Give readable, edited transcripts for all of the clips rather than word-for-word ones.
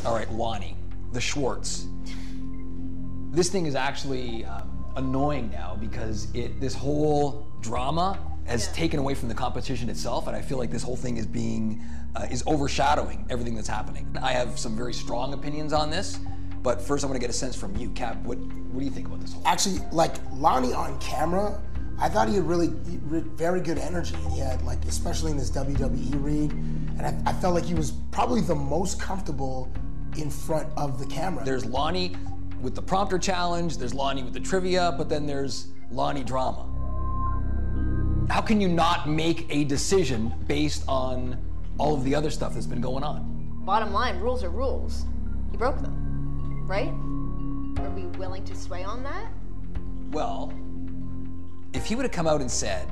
All right, Lonnie, the Schwartz. This thing is actually annoying now because this whole drama has taken away from the competition itself, and I feel like this whole thing is overshadowing everything that's happening. I have some very strong opinions on this, but first I want to get a sense from you, Cap. What do you think about this whole thing? Actually, like Lonnie on camera, I thought he had very good energy. He had, like, especially in this WWE read, and I felt like he was probably the most comfortable in front of the camera. There's Lonnie with the prompter challenge, there's Lonnie with the trivia, but then there's Lonnie drama. How can you not make a decision based on all of the other stuff that's been going on? Bottom line, rules are rules. He broke them, right? Are we willing to sway on that? Well, if he would have come out and said,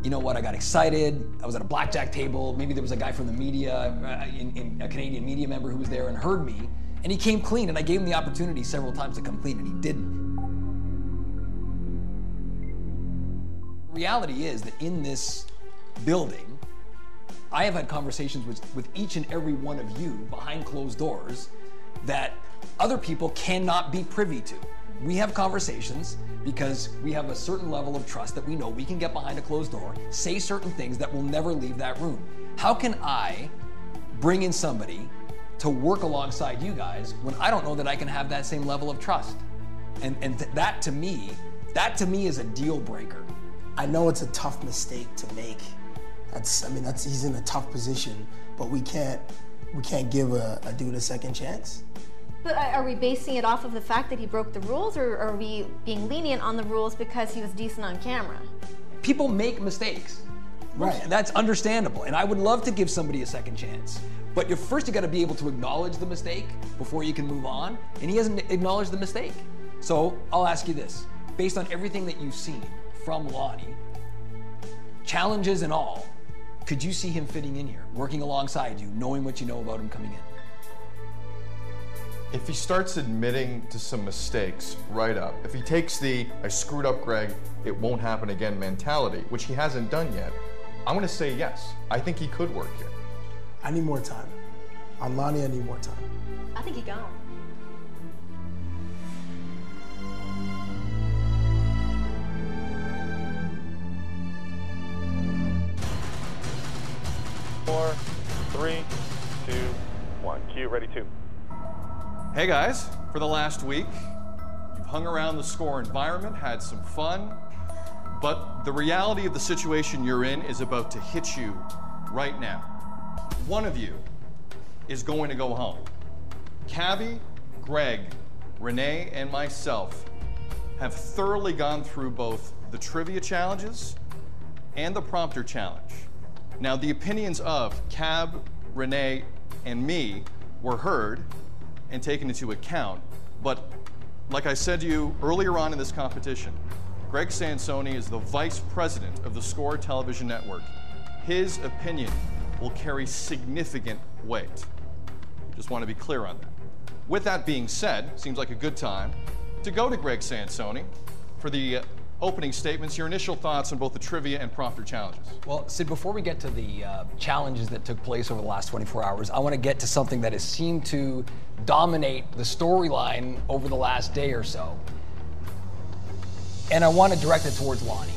you know what, I got excited, I was at a blackjack table, maybe there was a guy from the media, a Canadian media member who was there and heard me, and he came clean, and I gave him the opportunity several times to come clean, and he didn't. The reality is that in this building, I have had conversations with each and every one of you behind closed doors that other people cannot be privy to. We have conversations because we have a certain level of trust that we know we can get behind a closed door, say certain things that will never leave that room. How can I bring in somebody to work alongside you guys when I don't know that I can have that same level of trust? And that to me is a deal breaker. I know it's a tough mistake to make. He's in a tough position, but we can't give a dude a second chance. But are we basing it off of the fact that he broke the rules, or are we being lenient on the rules because he was decent on camera? People make mistakes. Right. That's understandable, and I would love to give somebody a second chance. But first you got to be able to acknowledge the mistake before you can move on, and he hasn't acknowledged the mistake. So I'll ask you this, based on everything that you've seen from Lonnie, challenges and all, could you see him fitting in here, working alongside you, knowing what you know about him coming in? If he starts admitting to some mistakes right up, if he takes the "I screwed up, Greg, it won't happen again" mentality, which he hasn't done yet, I'm going to say yes. I think he could work here. I need more time. On Lonnie, I need more time. I think he gone. Four, 3, 2, 1. Cue, ready, 2. Hey guys, for the last week, you've hung around the score environment, had some fun, but the reality of the situation you're in is about to hit you right now. One of you is going to go home. Cabby, Greg, Renee, and myself have thoroughly gone through both the trivia challenges and the prompter challenge. Now, the opinions of Cab, Renee, and me were heard and taken into account, but like I said to you earlier on in this competition, Greg Sansoni is the vice president of the Score Television Network. His opinion will carry significant weight. Just want to be clear on that. With that being said, seems like a good time to go to Greg Sansoni for the opening statements, your initial thoughts on both the trivia and prompter challenges. Well, Sid, before we get to the challenges that took place over the last 24 hours, I want to get to something that has seemed to dominate the storyline over the last day or so. And I want to direct it towards Lonnie.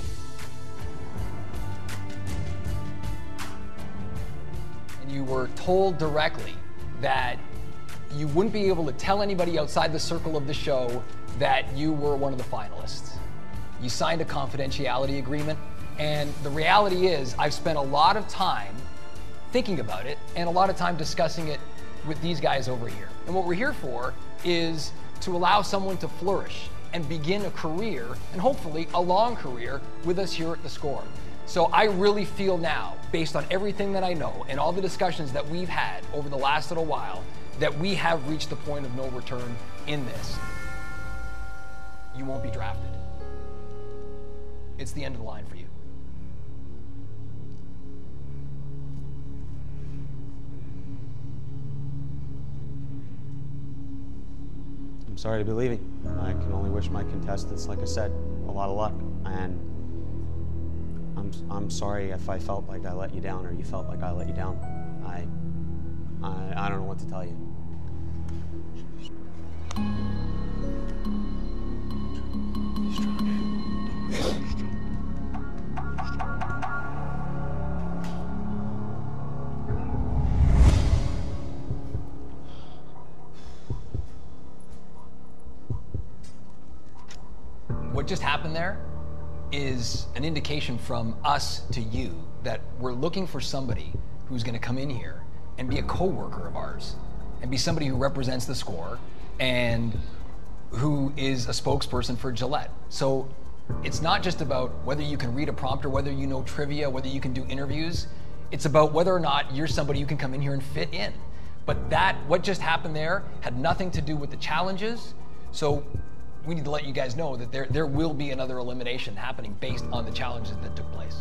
And you were told directly that you wouldn't be able to tell anybody outside the circle of the show that you were one of the finalists. You signed a confidentiality agreement, and the reality is I've spent a lot of time thinking about it and a lot of time discussing it with these guys over here. And what we're here for is to allow someone to flourish and begin a career, and hopefully a long career, with us here at The Score. So I really feel now, based on everything that I know and all the discussions that we've had over the last little while, that we have reached the point of no return in this. You won't be drafted. It's the end of the line for you. I'm sorry to be leaving. I can only wish my contestants, like I said, a lot of luck. And I'm sorry if I felt like I let you down or you felt like I let you down. I don't know what to tell you. What just happened there is an indication from us to you that we're looking for somebody who's going to come in here and be a co-worker of ours and be somebody who represents the score and who is a spokesperson for Gillette. So it's not just about whether you can read a prompter, whether you know trivia, whether you can do interviews. It's about whether or not you're somebody who can come in here and fit in. But what just happened there had nothing to do with the challenges. So we need to let you guys know that there will be another elimination happening based on the challenges that took place.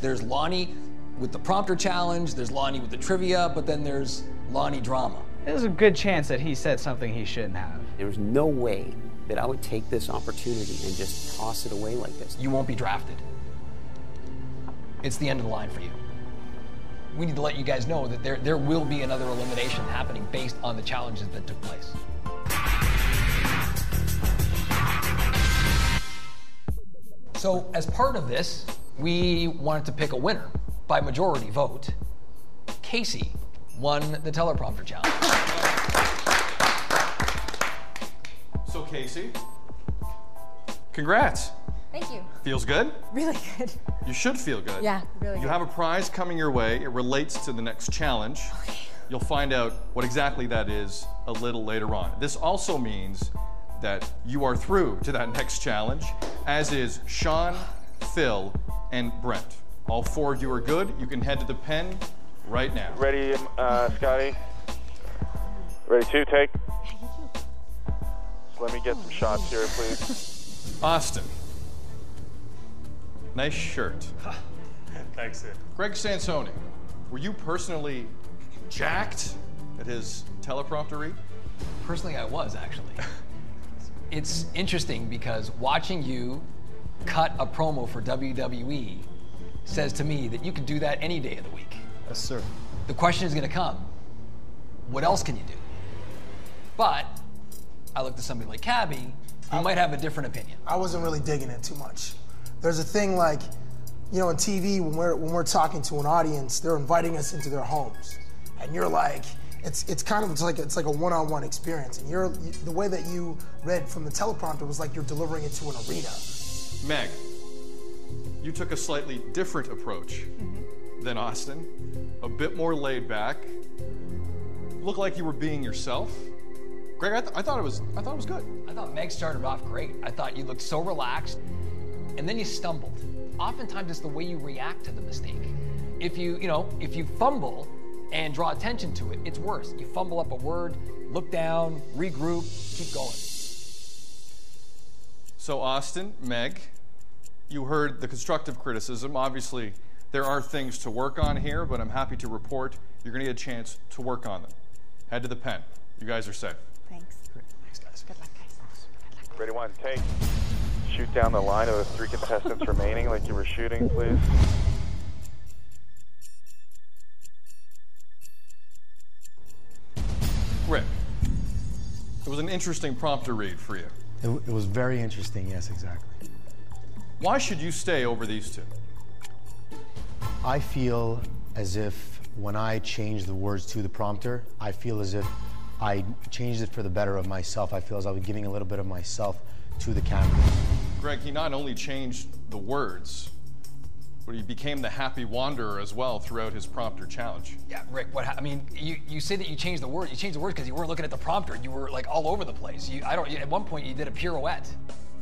There's Lonnie with the prompter challenge, there's Lonnie with the trivia, but then there's Lonnie drama. There's a good chance that he said something he shouldn't have. There was no way that I would take this opportunity and just toss it away like this. You won't be drafted. It's the end of the line for you. We need to let you guys know that there will be another elimination happening based on the challenges that took place. So as part of this, we wanted to pick a winner by majority vote. Casey won the teleprompter challenge. So Casey, congrats. Thank you. Feels good? Really good. You should feel good. Yeah, really You good. have a prize coming your way. It relates to the next challenge. Okay. You'll find out what exactly that is a little later on. This also means that you are through to that next challenge, as is Sean, Phil, and Brent. All four of you are good. You can head to the pen right now. Ready, Scotty? Ready, two, take. Let me get some shots here, please. Austin. Nice shirt. Thanks, Sid. Greg Sansoni, were you personally jacked at his teleprompter read? Personally, I was actually. It's interesting because watching you cut a promo for WWE says to me that you can do that any day of the week. Yes, sir. The question is going to come, what else can you do? But I look to somebody like Cabby, who might have a different opinion. I wasn't really digging it too much. There's a thing like, you know, on TV when we're talking to an audience, they're inviting us into their homes, and you're like, it's like a one-on-one experience, and the way that you read from the teleprompter was like you're delivering it to an arena. Meg, you took a slightly different approach than Austin, a bit more laid back. Looked like you were being yourself. Greg, I thought it was good. I thought Meg started off great. I thought you looked so relaxed, and then you stumbled. Oftentimes it's the way you react to the mistake. If you fumble and draw attention to it, it's worse. You fumble up a word, look down, regroup, keep going. So Austin, Meg, you heard the constructive criticism. Obviously, there are things to work on here, but I'm happy to report you're going to get a chance to work on them. Head to the pen. You guys are safe. Thanks. Great. Thanks, guys. Good luck, guys. Ready, one, take. Shoot down the line of the 3 contestants remaining like you were shooting, please. Rick, it was an interesting prompter read for you. It was very interesting, yes, exactly. Why should you stay over these two? I feel as if when I change the words to the prompter, I feel as if I changed it for the better of myself. I feel as I was giving a little bit of myself to the camera. Greg, he not only changed the words, but he became the happy wanderer as well throughout his prompter challenge. Yeah, Rick, you say that you changed the word. You changed the words because you weren't looking at the prompter. You were like all over the place. At one point you did a pirouette.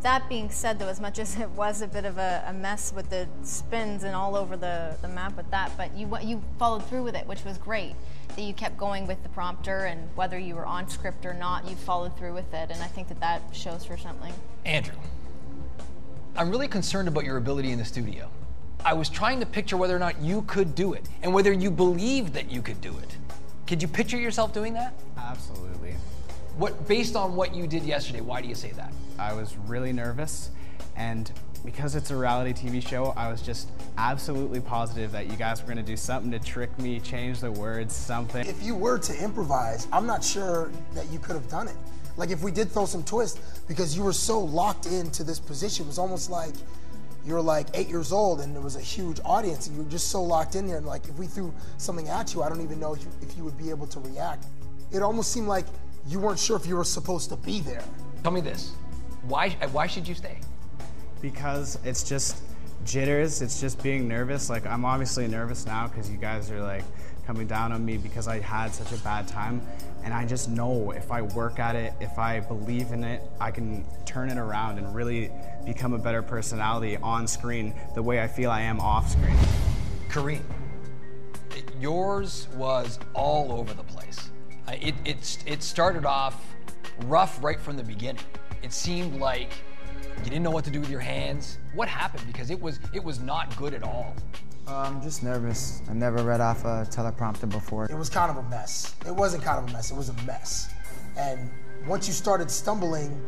That being said, though, as much as it was a bit of a mess with the spins and all over the map with that, but you followed through with it, which was great. That you kept going with the prompter, and whether you were on script or not, you followed through with it, and I think that shows for something. Andrew, I'm really concerned about your ability in the studio. I was trying to picture whether or not you could do it, and whether you believed that you could do it. Could you picture yourself doing that? Absolutely. Based on what you did yesterday, why do you say that? I was really nervous, and because it's a reality TV show, I was just absolutely positive that you guys were going to do something to trick me, change the words, something. If you were to improvise, I'm not sure that you could have done it. Like if we did throw some twist, because you were so locked into this position, it was almost like you were like 8 years old and there was a huge audience and you were just so locked in there, and like if we threw something at you, I don't even know if you would be able to react. It almost seemed like you weren't sure if you were supposed to be there. Tell me this, why should you stay? Because it's just jitters, it's just being nervous. Like, I'm obviously nervous now because you guys are like coming down on me because I had such a bad time. And I just know if I work at it, if I believe in it, I can turn it around and really become a better personality on screen the way I feel I am off screen. Kareem, yours was all over the place. It started off rough right from the beginning. It seemed like you didn't know what to do with your hands. What happened? Because it was not good at all. I'm just nervous. I never read off a teleprompter before. It was kind of a mess. It wasn't kind of a mess, it was a mess. And once you started stumbling,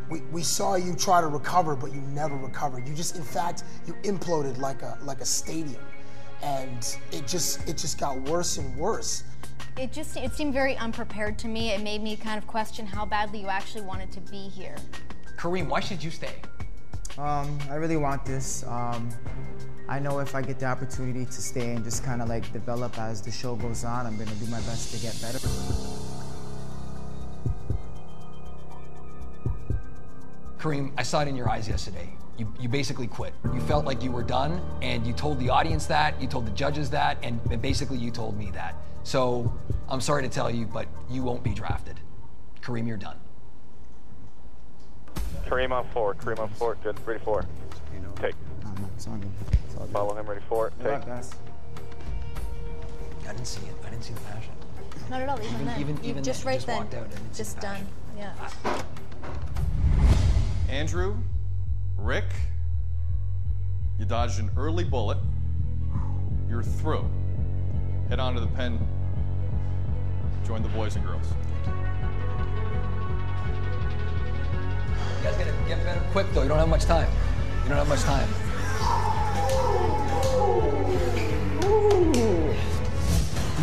we saw you try to recover, but you never recovered. You just, in fact, you imploded like a stadium. And it just got worse and worse. It seemed very unprepared to me. It made me kind of question how badly you actually wanted to be here. Kareem, why should you stay? I really want this. I know if I get the opportunity to stay and just kind of like develop as the show goes on, I'm gonna do my best to get better. Kareem, I saw it in your eyes yesterday. You basically quit. You felt like you were done, and you told the audience that, you told the judges that, and basically you told me that. So I'm sorry to tell you, but you won't be drafted. Kareem, you're done. Kareem on 4, Kareem on 4, good, ready 4. Take. It's all good. It's all good. Follow him, ready 4, Good take. luck, guys. I didn't see it. I didn't see the passion. Not at all, even then. Even just then, right just then. walked out, I didn't see Just the done. passion. Yeah. Andrew, Rick, you dodged an early bullet. You're through. Head on to the pen. Join the boys and girls. You guys gotta get better quick, though. You don't have much time. You don't have much time.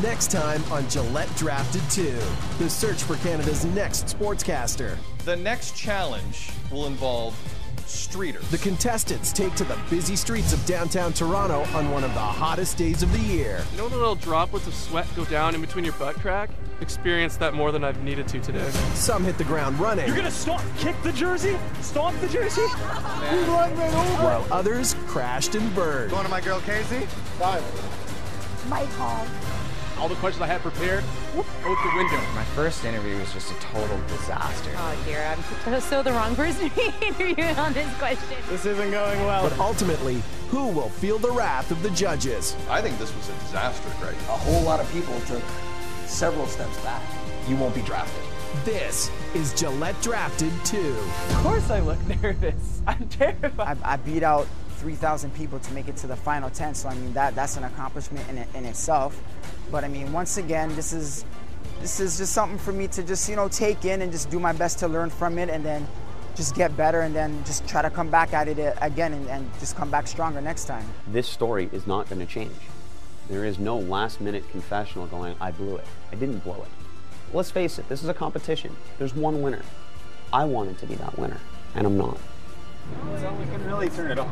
Next time on Gillette Drafted 2, the search for Canada's next sportscaster. The next challenge will involve streeters. The contestants take to the busy streets of downtown Toronto on one of the hottest days of the year. You know the little droplets of sweat go down in between your butt crack? Experienced that more than I've needed to today. Some hit the ground running. You're gonna kick the jersey? Stomp the jersey? We run right over. While others crashed and burned. Going to my girl Casey? 5. Mike Hall. All the questions I had prepared, out the window. My first interview was just a total disaster. Oh dear, I'm so the wrong person to be interviewing on this question. This isn't going well. But ultimately, who will feel the wrath of the judges? I think this was a disaster, Greg. A whole lot of people took several steps back. You won't be drafted. This is Gillette Drafted 2. Of course I look nervous. I'm terrified. I beat out 3,000 people to make it to the final 10, so I mean that's an accomplishment in itself. But I mean, once again, this is just something for me to just, take in and just do my best to learn from it, and then just get better, and then just try to come back at it again and just come back stronger next time. This story is not going to change. There is no last-minute confessional going, I blew it. I didn't blow it. Let's face it, this is a competition. There's one winner. I wanted to be that winner, and I'm not. So we can really turn it off.